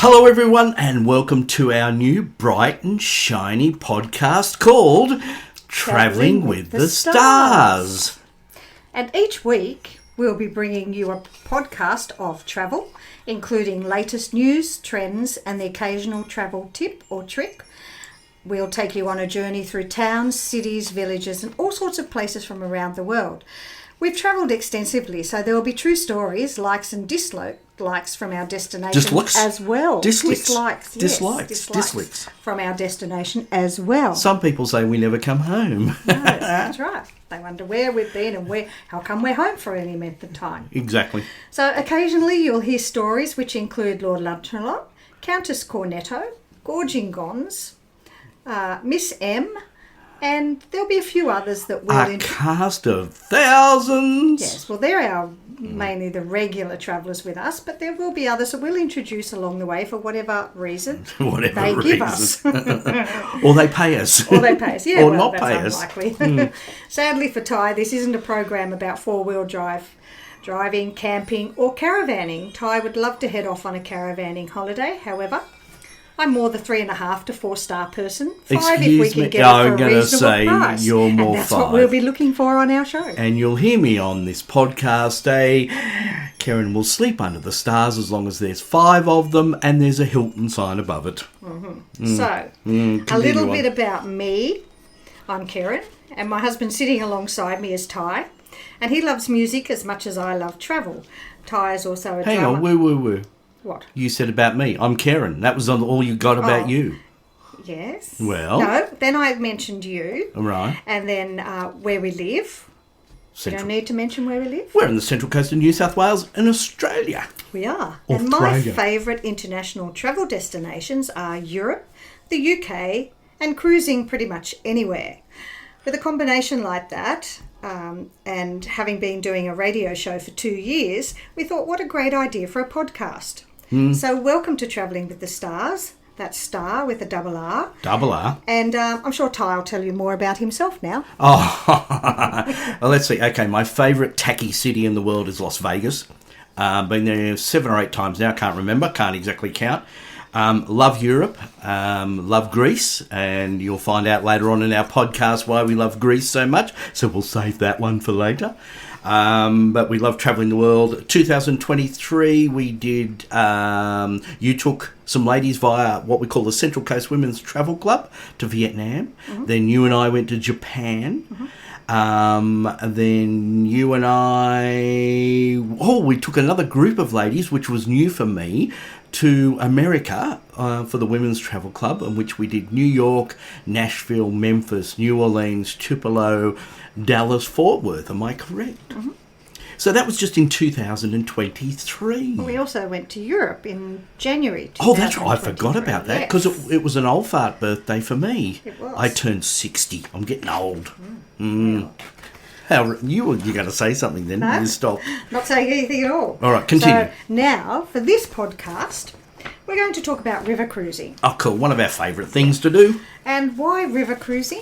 Hello everyone and welcome to our new bright and shiny podcast called Travelling with the Stars. And each week we'll be bringing you a podcast of travel, including latest news, trends and the occasional travel tip or trick. We'll take you on a journey through towns, cities, villages and all sorts of places from around the world. We've travelled extensively, so there will be true stories, likes and dislikes from our destination as well. Dislikes from our destination as well. Some people say we never come home. No, that's right. They wonder where we've been and how come we're home for any length of time. Exactly. So occasionally you'll hear stories which include Lord Lancelot, Countess Cornetto, Gorging Gons, Miss M, and there'll be a few others that will... cast of thousands! Yes, well, they're mainly the regular travellers with us, but there will be others that we'll introduce along the way for whatever reason give us. Or they pay us. Or they pay us, yeah. Or well, not pay us. Unlikely. Sadly for Ty, this isn't a program about four-wheel driving, camping or caravanning. Ty would love to head off on a caravanning holiday, however... I'm more the 3.5 to 4 star person. 5 if we can get it for a reasonable price. You're more and that's 5. what we'll be looking for on our show. And you'll hear me on this podcast day. Karen will sleep under the stars as long as there's 5 of them and there's a Hilton sign above it. So, a little bit about me. I'm Karen, and my husband sitting alongside me is Ty, and he loves music as much as I love travel. Ty is also a drummer. Hang on, woo. What? You said about me. I'm Karen. That was all you got about you. Yes. Well. No, then I mentioned you. Right. And then where we live. You don't need to mention where we live. We're on the central coast of New South Wales in Australia. We are. Australia. And my favourite international travel destinations are Europe, the UK, and cruising pretty much anywhere. With a combination like that, and having been doing a radio show for 2 years, we thought what a great idea for a podcast. So welcome to Travelling with the Stars. That's Starr with a double R. Double R. And I'm sure Ty will tell you more about himself now. Oh, well, let's see. Okay, my favourite tacky city in the world is Las Vegas. Been there 7 or 8 times now. Can't remember. Can't exactly count. Love Europe. Love Greece. And you'll find out later on in our podcast why we love Greece so much. So we'll save that one for later. But we love travelling the world. 2023, we did, you took some ladies via what we call the Central Coast Women's Travel Club to Vietnam. Mm-hmm. Then you and I went to Japan. Mm-hmm. Then you and we took another group of ladies, which was new for me, to America for the Women's Travel Club, in which we did New York, Nashville, Memphis, New Orleans, Tupelo, Dallas, Fort Worth. Am I correct? Mm-hmm. So that was just in 2023. We also went to Europe in January 2023. Oh, that's right. I forgot about that because it was an old fart birthday for me. It was. I turned 60. I'm getting old. How you were going to say something then? No, you stopped. Not saying anything at all. All right, continue. So now, for this podcast, we're going to talk about river cruising. Oh, cool. One of our favourite things to do. And why river cruising?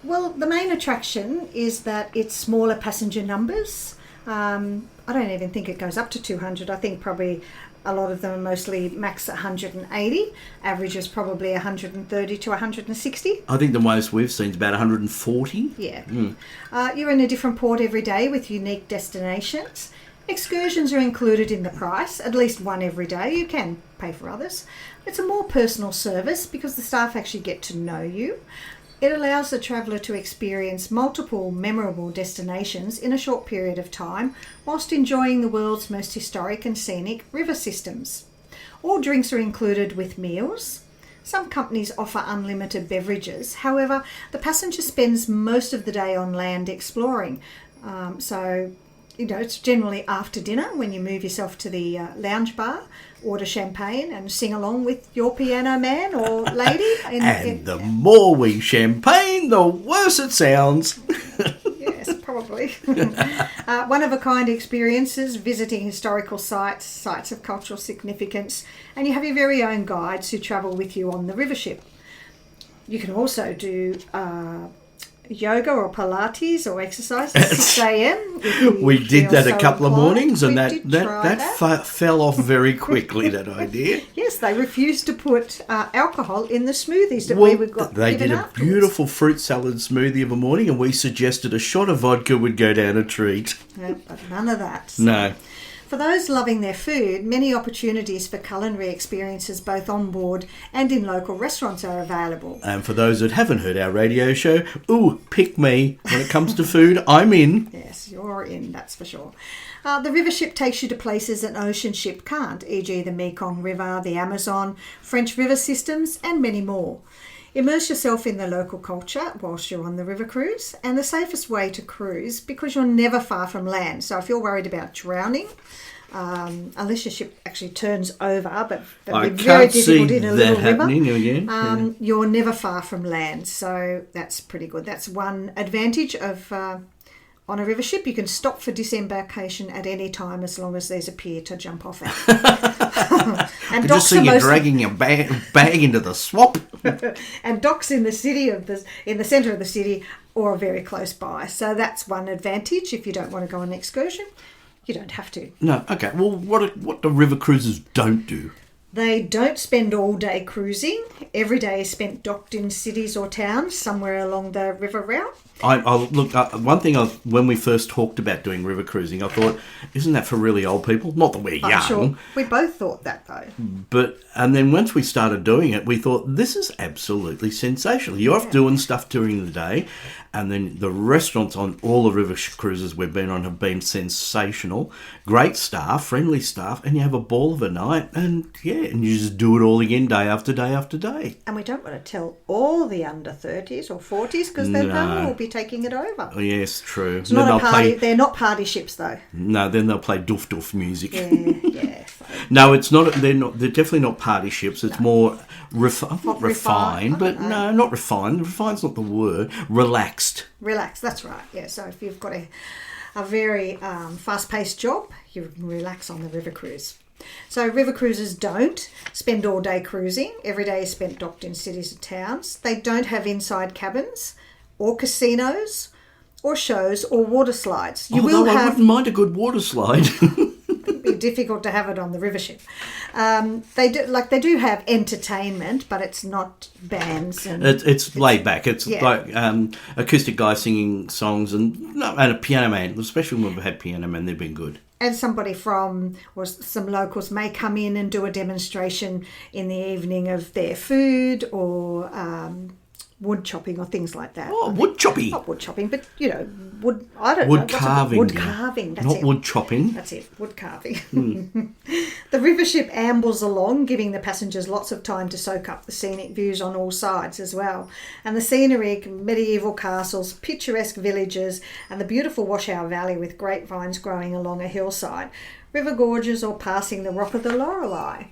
Well, the main attraction is that it's smaller passenger numbers. I don't even think it goes up to 200. I think probably a lot of them are mostly max 180. Average is probably 130 to 160. I think the most we've seen is about 140. Yeah. You're in a different port every day with unique destinations. Excursions are included in the price, at least one every day. You can pay for others. It's a more personal service because the staff actually get to know you. It allows the traveller to experience multiple memorable destinations in a short period of time whilst enjoying the world's most historic and scenic river systems. All drinks are included with meals. Some companies offer unlimited beverages. However, the passenger spends most of the day on land exploring. It's generally after dinner when you move yourself to the lounge bar, order champagne and sing along with your piano man or lady. The more we champagne, the worse it sounds. Yes, probably. One-of-a-kind experiences, visiting historical sites of cultural significance, and you have your very own guides who travel with you on the river ship. You can also do yoga or Pilates or exercise at 6 a.m. if you We did feel that a so couple of inclined. mornings, and We did try that fell off very quickly, that idea. Yes, they refused to put alcohol in the smoothies that we got They given did a afterwards. beautiful fruit salad smoothie of a morning, and we suggested a shot of vodka would go down a treat. No, but none of that. No. For those loving their food, many opportunities for culinary experiences both on board and in local restaurants are available. And for those that haven't heard our radio show, pick me. When it comes to food, I'm in. Yes, you're in, that's for sure. The river ship takes you to places an ocean ship can't, e.g. the Mekong River, the Amazon, French river systems, and many more. Immerse yourself in the local culture whilst you're on the river cruise, and the safest way to cruise, because you're never far from land. So if you're worried about drowning, unless your ship actually turns over, but I that'd be very can't see difficult in a that little happening river. again. You're never far from land, so that's pretty good. That's one advantage of on a river ship. You can stop for disembarkation at any time as long as there's a pier to jump off at. I could just see you dragging your bag into the swamp. And docks in the centre of the city or very close by. So that's one advantage. If you don't want to go on an excursion, you don't have to. No, okay. Well, what the river cruisers don't do? They don't spend all day cruising. Every day is spent docked in cities or towns somewhere along the river route. One thing when we first talked about doing river cruising, I thought, isn't that for really old people? Not that we're young. Sure. We both thought that though. And then once we started doing it, we thought, this is absolutely sensational. You're off doing stuff during the day, and then the restaurants on all the river cruises we've been on have been sensational. Great staff, friendly staff, and you have a ball of a night, and you just do it all again day after day after day. And we don't want to tell all the under 30s or 40s because they'll all be taking it over. Oh, yes, true. It's not a party. They're not party ships though. No, then they'll play doof doof music. Yeah. No, it's not. They're not. They're definitely not party ships. It's more refined, but no, not refined. Refined's not the word. Relaxed. Relaxed. That's right. Yeah. So if you've got a very fast-paced job, you can relax on the river cruise. So river cruisers don't spend all day cruising. Every day is spent docked in cities and towns. They don't have inside cabins or casinos or shows or water slides. I wouldn't mind a good water slide. It'd be difficult to have it on the river ship. They do have entertainment, but it's not bands and it's laid back. It's like acoustic guys singing songs and a piano man. Especially when we've had piano men, they've been good. And somebody or some locals may come in and do a demonstration in the evening of their food or wood chopping or things like that. Oh, wood chopping. Not wood chopping, but wood. I don't know. Wood carving. Wood carving. That's not it. Wood chopping. That's it. Wood carving. The river ship ambles along, giving the passengers lots of time to soak up the scenic views on all sides as well. And the scenery, medieval castles, picturesque villages, and the beautiful Washoe Valley with grapevines growing along a hillside. River gorges or passing the Rock of the Lorelei,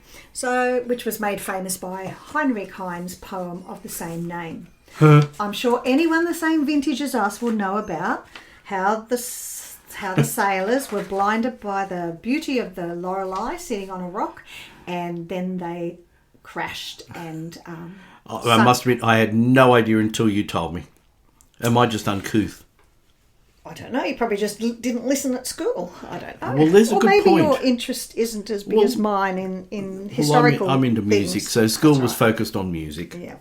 which was made famous by Heinrich Heine's poem of the same name. I'm sure anyone the same vintage as us will know about how the sailors were blinded by the beauty of the Lorelei sitting on a rock, and then they crashed and I must admit, I had no idea until you told me. Am I just uncouth? I don't know. You probably just didn't listen at school. I don't know. Well, there's a good point. Or maybe your interest isn't as big as mine in historical. I'm into music, things. so school was focused on music. Yeah.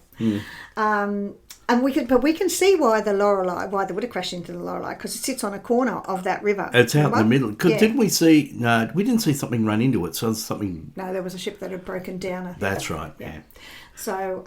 And we can see why they would have crashed into the Lorelei, because it sits on a corner of that river. It's out in the middle. Didn't we see? No, we didn't see something run into it. So something. No, there was a ship that had broken down. That's right. Yeah. So.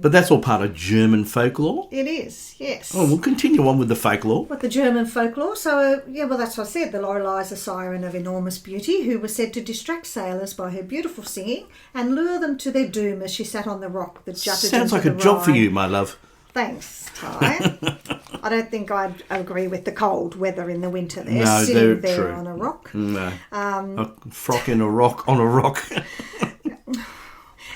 But that's all part of German folklore. It is. Yes. Oh, we'll continue on with the folklore. With the German folklore. So that's what I said. The Lorelei is a siren of enormous beauty who was said to distract sailors by her beautiful singing and lure them to their doom as she sat on the rock that jutted Sounds into like a the job for Rhine. you, my love. Thanks, Ty. I don't think I'd agree with the cold weather in the winter there, no, sitting there true. on a rock. No. A frock in a rock on a rock.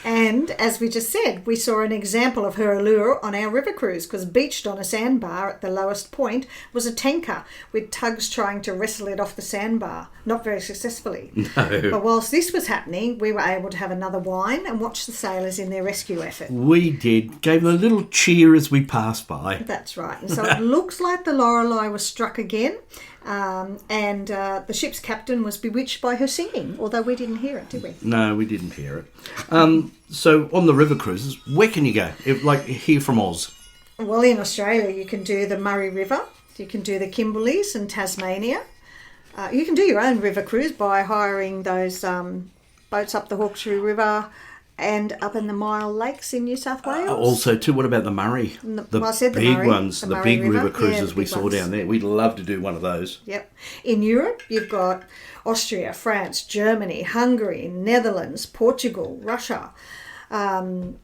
And as we just said, we saw an example of her allure on our river cruise, because beached on a sandbar at the lowest point was a tanker with tugs trying to wrestle it off the sandbar, not very successfully. No. But whilst this was happening, we were able to have another wine and watch the sailors in their rescue effort. We did. Gave them a little cheer as we passed by. That's right. And so it looks like the Lorelei was struck again, and the ship's captain was bewitched by her singing, although we didn't hear it, did we? No, we didn't hear it. So on the river cruises, where can you go? Like here from Oz? Well, in Australia, you can do the Murray River, you can do the Kimberleys and Tasmania. You can do your own river cruise by hiring those boats up the Hawkesbury River and up in the Mile Lakes in New South Wales. Also, too, what about the Murray? I said the big Murray, ones, the big river cruises the we big saw ones. down there. We'd love to do one of those. Yep. In Europe, you've got Austria, France, Germany, Hungary, Netherlands, Portugal, Russia. The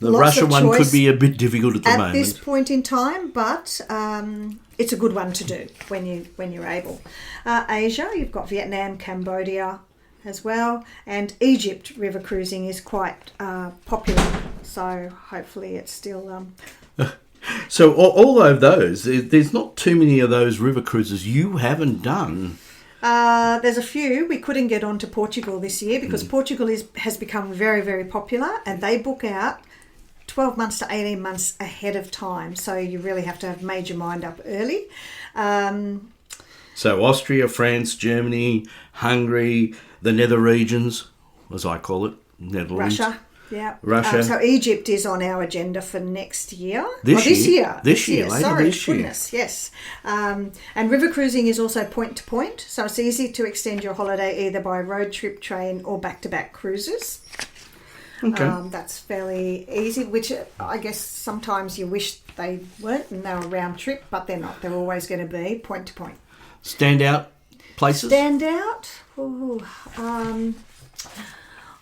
Lots Russia of one choice could be a bit difficult at the moment. At this point in time, but it's a good one to do when you're able. Asia, you've got Vietnam, Cambodia as well, and Egypt river cruising is quite popular. So hopefully it's still. So all of those, there's not too many of those river cruises you haven't done. There's a few. We couldn't get on to Portugal this year because Portugal has become very, very popular, and they book out 12 months to 18 months ahead of time. So you really have to have made your mind up early. So Austria, France, Germany, Hungary, the nether regions, as I call it, Netherlands. Russia. Yeah. Russia. So Egypt is on our agenda for next year. This year? This year. Later Sorry, this year. goodness, yes. And river cruising is also point to point, so it's easy to extend your holiday either by road trip, train, or back-to-back cruises. Okay. That's fairly easy, which I guess sometimes you wish they weren't and they were round trip, but they're not. They're always going to be point to point. Standout places? Stand out? Ooh,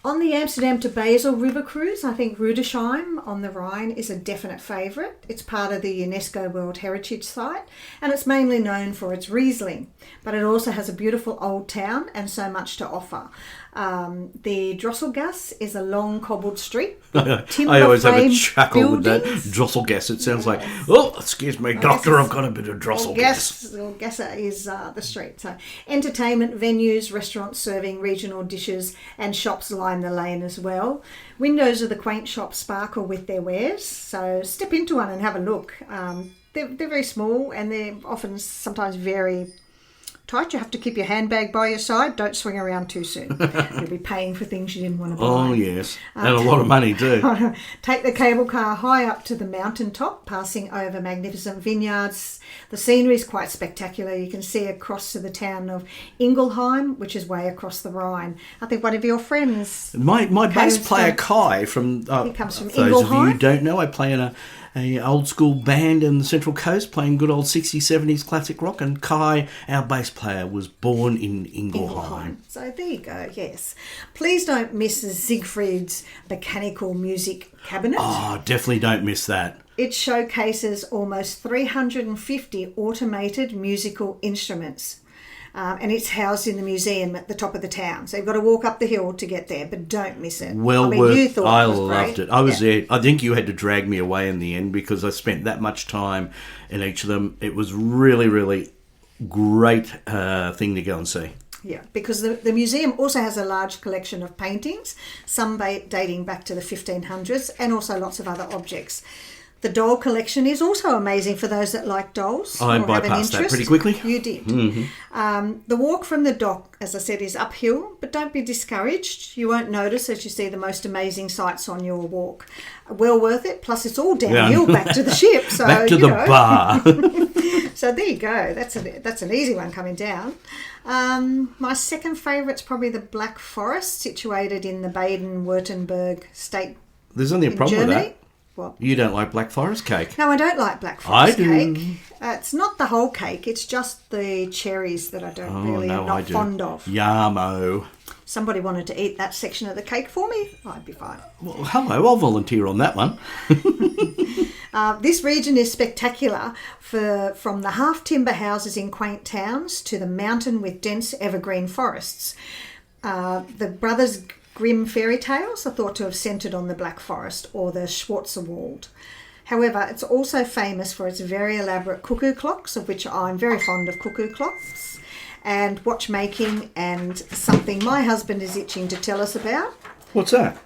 on the Amsterdam to Basel river cruise, I think Rudesheim on the Rhine is a definite favourite. It's part of the UNESCO World Heritage Site, and it's mainly known for its Riesling, but it also has a beautiful old town and so much to offer. The Drosselgasse is a long cobbled street. I always have a timber-framed chuckle with that buildings. Drosselgasse. It sounds like, oh, excuse me, doctor, I've got a bit of Drosselgasse. Gasse is the street. So entertainment venues, restaurants serving regional dishes, and shops line the lane as well. Windows of the quaint shops sparkle with their wares, so step into one and have a look. They're very small and they're often sometimes very tight. You have to keep your handbag by your side. Don't swing around too soon. You'll be paying for things you didn't want to buy. Oh, yes. And a lot of money, too. Take the cable car high up to the mountaintop, passing over magnificent vineyards. The scenery is quite spectacular. You can see across to the town of Ingelheim, which is way across the Rhine. I think one of your friends... My bass player, Kai, from... he comes from those of you who Ingelheim. don't know, I play in a old school band in the Central Coast, playing good old 60s, 70s classic rock, and Kai, our bass player, was born in Ingelheim. So there you go, yes. Please don't miss Siegfried's mechanical music cabinet. Oh, definitely don't miss that. It showcases almost 350 automated musical instruments. And it's housed in the museum at the top of the town. So you've got to walk up the hill to get there, but don't miss it. Well you worth. thought I it was loved great. it. I was there. I think you had to drag me away in the end because I spent that much time in each of them. It was really, really great thing to go and see. Yeah, because the museum also has a large collection of paintings, some dating back to the 1500s, and also lots of other objects. The doll collection is also amazing for those that like dolls. I or have an bypassed that interest. pretty quickly. You did. Mm-hmm. The walk from the dock, as I said, is uphill, but don't be discouraged. You won't notice as you see the most amazing sights on your walk. Well worth it. Plus, it's all downhill back to the ship. So Back to the bar. So there you go. That's an easy one coming down. My second favourite's probably the Black Forest, situated in the Baden-Württemberg state. There's only a in problem Germany. with that. What? You don't like Black Forest cake. No, I don't like Black Forest I do. cake. It's not the whole cake. It's just the cherries that I don't am not fond of. Yamo. Somebody wanted to eat that section of the cake for me. I'd be fine. Well, hello, I'll volunteer on that one. This region is spectacular from the half-timber houses in quaint towns to the mountain with dense evergreen forests. The brothers grim fairy tales are thought to have centred on the Black Forest or the Schwarzwald. However, it's also famous for its very elaborate cuckoo clocks, of which I'm very fond of cuckoo clocks, and watchmaking, and something my husband is itching to tell us about. What's that?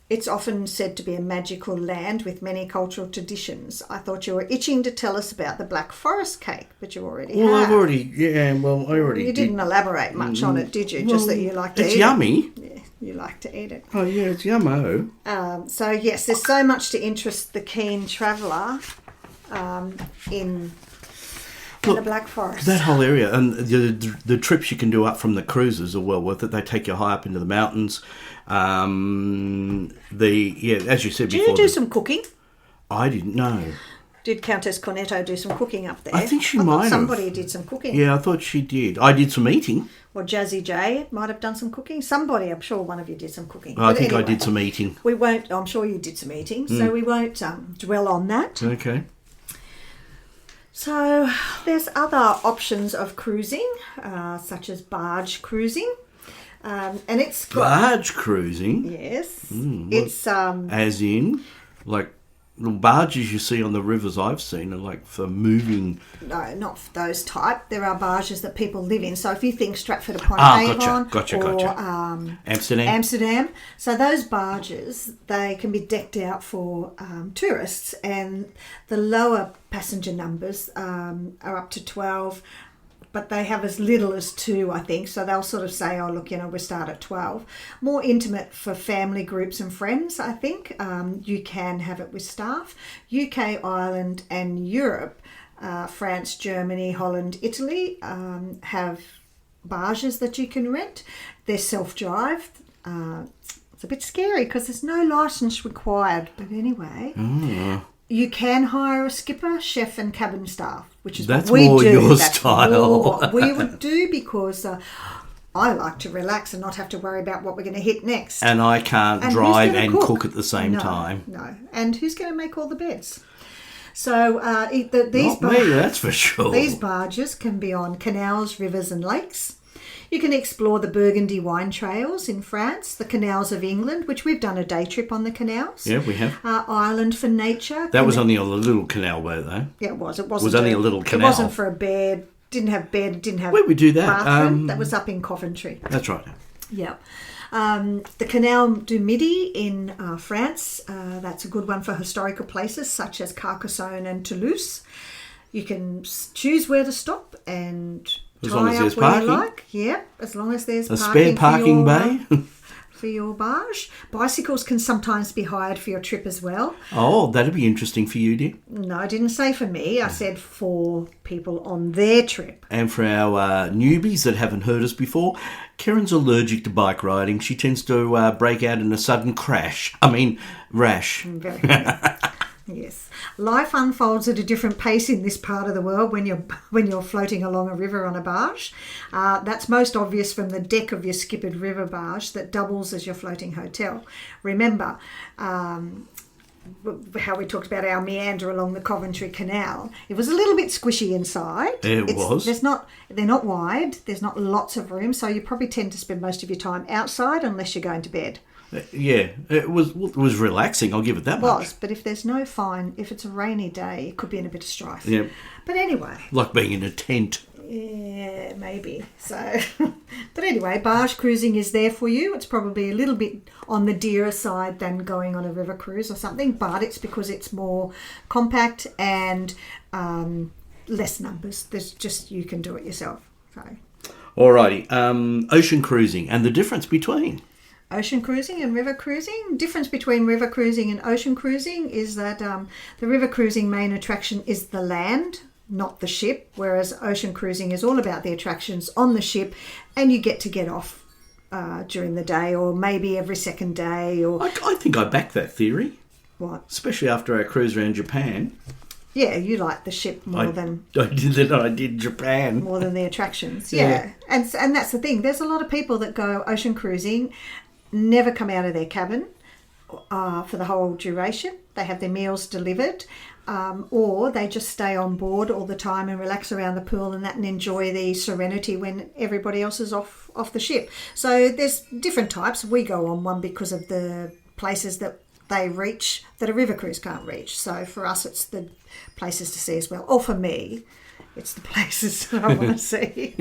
It's often said to be a magical land with many cultural traditions. I thought you were itching to tell us about the Black Forest cake, but you already have. I already You didn't elaborate much on it, did you? Just that you like to eat it. It's yummy. Yeah, you like to eat it. Oh, yeah, it's yummo. So, yes, there's so much to interest the keen traveller in the Black Forest. That whole area, and the trips you can do up from the cruises are well worth it. They take you high up into the mountains. As you said before. Did you do some cooking? I didn't know. Did Countess Cornetto do some cooking up there? I think she might have. Somebody did some cooking. Yeah, I thought she did. I did some eating. Or Jazzy J might have done some cooking. Somebody, I'm sure one of you did some cooking. I think anyway, I did some eating. We won't. I'm sure you did some eating, so we won't dwell on that. Okay. So there's other options of cruising, such as barge cruising. And it's barge cruising. Yes, it's as in like the barges you see on the rivers I've seen are like for moving. No, not those type. There are barges that people live in. So if you think Stratford upon Avon gotcha. Amsterdam. So those barges, they can be decked out for tourists, and the lower passenger numbers are up to 12. But they have as little as 2, I think. So they'll sort of say, oh, look, we start at 12. More intimate for family groups and friends, I think. You can have it with staff. UK, Ireland and Europe, France, Germany, Holland, Italy, have barges that you can rent. They're self-drive. It's a bit scary because there's no licence required. But anyway... You can hire a skipper, chef and cabin staff, which is what we do. That's more your That's style. more what we would do because I like to relax and not have to worry about what we're going to hit next. And I can't drive and cook at the same time. No. And who's going to make all the beds? So that's for sure. These barges can be on canals, rivers and lakes. You can explore the Burgundy wine trails in France, the canals of England, which we've done a day trip on the canals. Yeah, we have. Ireland for nature. That was only on a little canal boat, though. Yeah, it was. It was only a little canal. It wasn't for a bed. Didn't have bed. Didn't have. Where we do that? Bathroom. That was up in Coventry. That's right. Yeah. The Canal du Midi in France. That's a good one for historical places such as Carcassonne and Toulouse. You can choose where to stop and as long as there's parking. You like. Yeah, as long as there's a spare parking bay for your barge. Bicycles can sometimes be hired for your trip as well. Oh, that'd be interesting for you, dear. No, I didn't say for me. I said for people on their trip. And for our newbies that haven't heard us before, Karen's allergic to bike riding. She tends to break out in a sudden rash. Very good. Yes. Life unfolds at a different pace in this part of the world when you're floating along a river on a barge. That's most obvious from the deck of your skippered river barge that doubles as your floating hotel. Remember how we talked about our meander along the Coventry Canal. It was a little bit squishy inside. It was. They're not wide. There's not lots of room, so you probably tend to spend most of your time outside unless you're going to bed. Yeah, it was relaxing, I'll give it that much. But if there's no fine, if it's a rainy day, it could be in a bit of strife. Yeah. But anyway. Like being in a tent. Yeah, maybe. So, but anyway, barge cruising is there for you. It's probably a little bit on the dearer side than going on a river cruise or something, but it's because it's more compact and less numbers. There's just, you can do it yourself. So. Alrighty, ocean cruising and the difference between. Ocean cruising and river cruising. Difference between river cruising and ocean cruising is that the river cruising main attraction is the land, not the ship, whereas ocean cruising is all about the attractions on the ship, and you get off during the day or maybe every second day. Or I think I back that theory. What? Especially after our cruise around Japan. Yeah, you like the ship more than... I did Japan. More than the attractions, yeah. And that's the thing. There's a lot of people that go ocean cruising, never come out of their cabin, for the whole duration. They have their meals delivered, or they just stay on board all the time and relax around the pool and that, and enjoy the serenity when everybody else is off the ship. So there's different types. We go on one because of the places that they reach that a river cruise can't reach. So for us, it's the places to see as well. Or for me, it's the places that I want to see.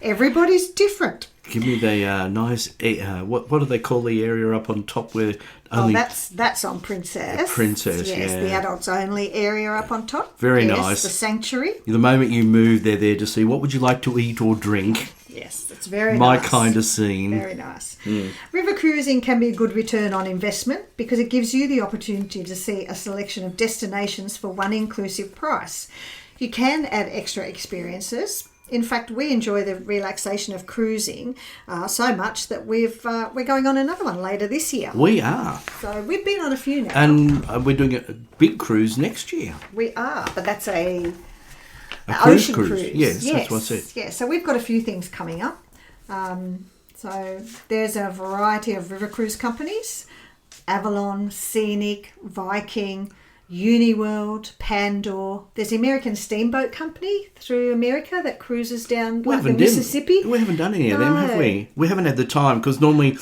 Everybody's different. Give me the nice. What do they call the area up on top where only? Oh, that's on Princess. Princess, yes, yeah. The adults only area up on top. Very yes, nice. The sanctuary. The moment you move, they're there to see what would you like to eat or drink. Yes, it's very My nice. kind of scene. Very nice. River cruising can be a good return on investment because it gives you the opportunity to see a selection of destinations for one inclusive price. You can add extra experiences. In fact, we enjoy the relaxation of cruising so much that we're going on another one later this year. We are. So we've been on a few now. And we're doing a big cruise next year. We are, but that's a cruise ocean cruise. Yes, that's what I said. Yeah, so we've got a few things coming up. So there's a variety of river cruise companies: Avalon, Scenic, Viking, Uniworld, Pandor. There's the American Steamboat Company through America that cruises down the Mississippi. We haven't done any of them, have we? We haven't had the time because normally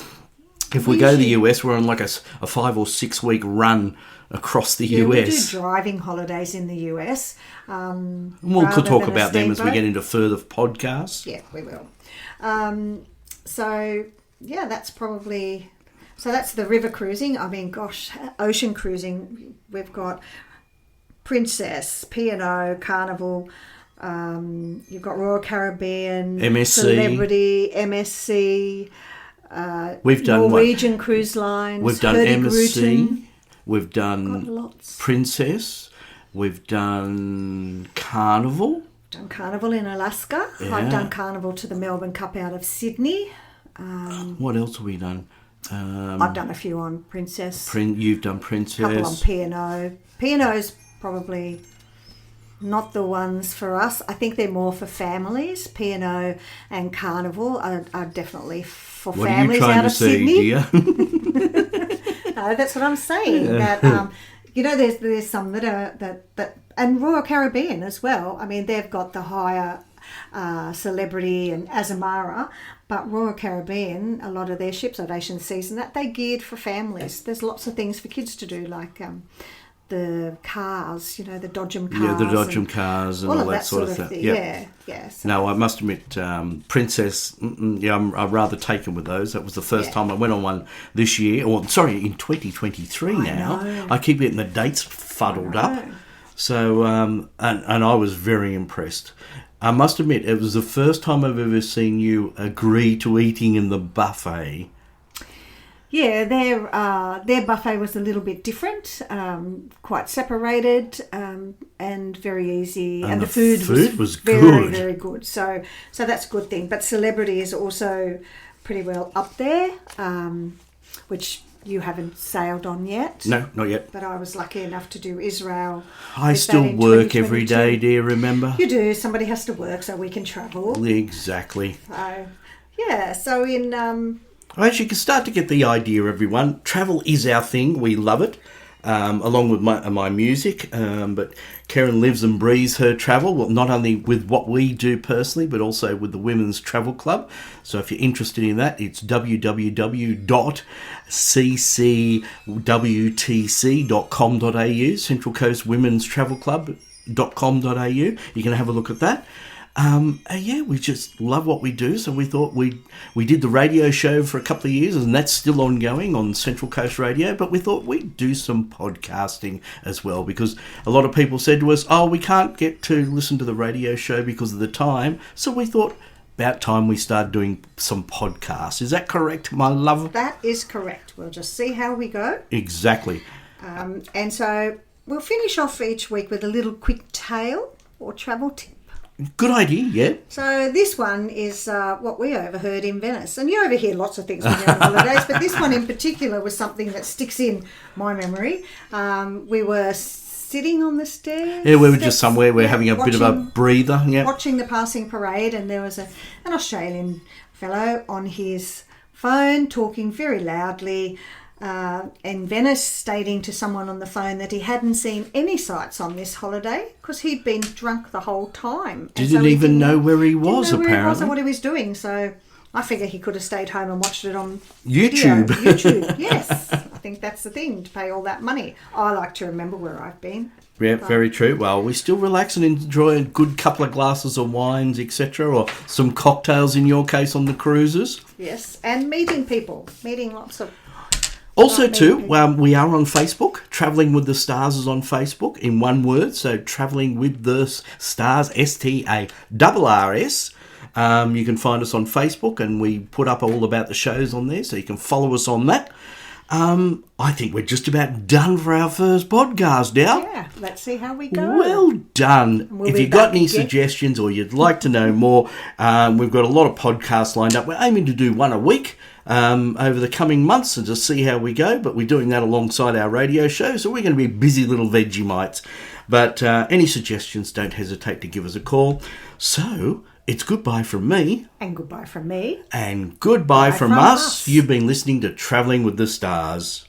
if we go to the US, we're on like a 5 or 6 week run across the US. We do driving holidays in the US. We'll talk about them as we get into further podcasts. Yeah, we will. So, yeah, that's probably... So that's the river cruising. I mean, gosh, ocean cruising. We've got Princess, P&O, Carnival. You've got Royal Caribbean, MSC, Celebrity, MSC. We've done Norwegian Cruise Lines. We've done MSC. We've done lots. Princess. We've done Carnival. Done Carnival in Alaska. Yeah. I've done Carnival to the Melbourne Cup out of Sydney. What else have we done? I've done a few on Princess. You've done Princess. A couple on P&O. P&O's probably not the ones for us. I think they're more for families. P&O and Carnival are definitely for what families are you trying out to of say, Sydney. dear? No, that's what I'm saying. That there's some that are that and Royal Caribbean as well. I mean, they've got the higher Celebrity and Azamara, but Royal Caribbean, a lot of their ships are Ocean Season that they geared for families. There's lots of things for kids to do, like the cars, the Dodgem cars. Yeah, the Dodgem cars and all that sort of thing. Yeah. So. No, I must admit, Princess, I'm rather taken with those. That was the first time I went on one this year, in 2023 now. I keep getting the dates fuddled up. So, and I was very impressed. I must admit, it was the first time I've ever seen you agree to eating in the buffet. Yeah, their buffet was a little bit different, quite separated, and very easy. And the food was very, good. very good. So that's a good thing. But Celebrity is also pretty well up there, which you haven't sailed on yet. No, not yet. But I was lucky enough to do Israel. I still work every day, dear, remember? You do. Somebody has to work so we can travel. Exactly. So, yeah. So in... As you can start to get the idea, everyone, travel is our thing. We love it, along with my music. But Karen lives and breathes her travel, well, not only with what we do personally, but also with the Women's Travel Club. So if you're interested in that, it's www.ccwtc.com.au, Central Coast Women's Travel Club.com.au. You can have a look at that. We just love what we do, so we thought we did the radio show for a couple of years, and that's still ongoing on Central Coast Radio, but we thought we'd do some podcasting as well, because a lot of people said to us, we can't get to listen to the radio show because of the time, so we thought about time we started doing some podcasts. Is that correct, my love? That is correct. We'll just see how we go. Exactly. And so we'll finish off each week with a little quick tale or travel tip. Good idea, yeah. So this one is what we overheard in Venice. And you overhear lots of things when you're on holidays, but this one in particular was something that sticks in my memory. We were sitting on the stairs. Yeah, we were just somewhere. We're having a bit of a breather. Yeah. Watching the passing parade, and there was an Australian fellow on his phone talking very loudly in Venice, stating to someone on the phone that he hadn't seen any sights on this holiday because he'd been drunk the whole time. And Didn't he even know where he was, didn't know where he was apparently. and what he was doing. So I figure he could have stayed home and watched it on YouTube. Video. YouTube, yes. I think that's the thing, to pay all that money. I like to remember where I've been. Yeah, very true. Well, we still relax and enjoy a good couple of glasses of wines, etc., or some cocktails in your case on the cruises. Yes, and meeting people, meeting lots of... Also, too, we are on Facebook. Travelling with the Stars is on Facebook in one word. So, Travelling with the Stars, STARRS. You can find us on Facebook, and we put up all about the shows on there, so you can follow us on that. I think we're just about done for our first podcast now. Yeah, let's see how we go. Well done. If you've got any again. suggestions or you'd like to know more, we've got a lot of podcasts lined up. We're aiming to do one a week over the coming months and just see how we go. But we're doing that alongside our radio show, so we're going to be busy little Vegemites. But any suggestions, don't hesitate to give us a call. So... it's goodbye from me. And goodbye from me. And goodbye Bye from us. You've been listening to Travelling with the Stars.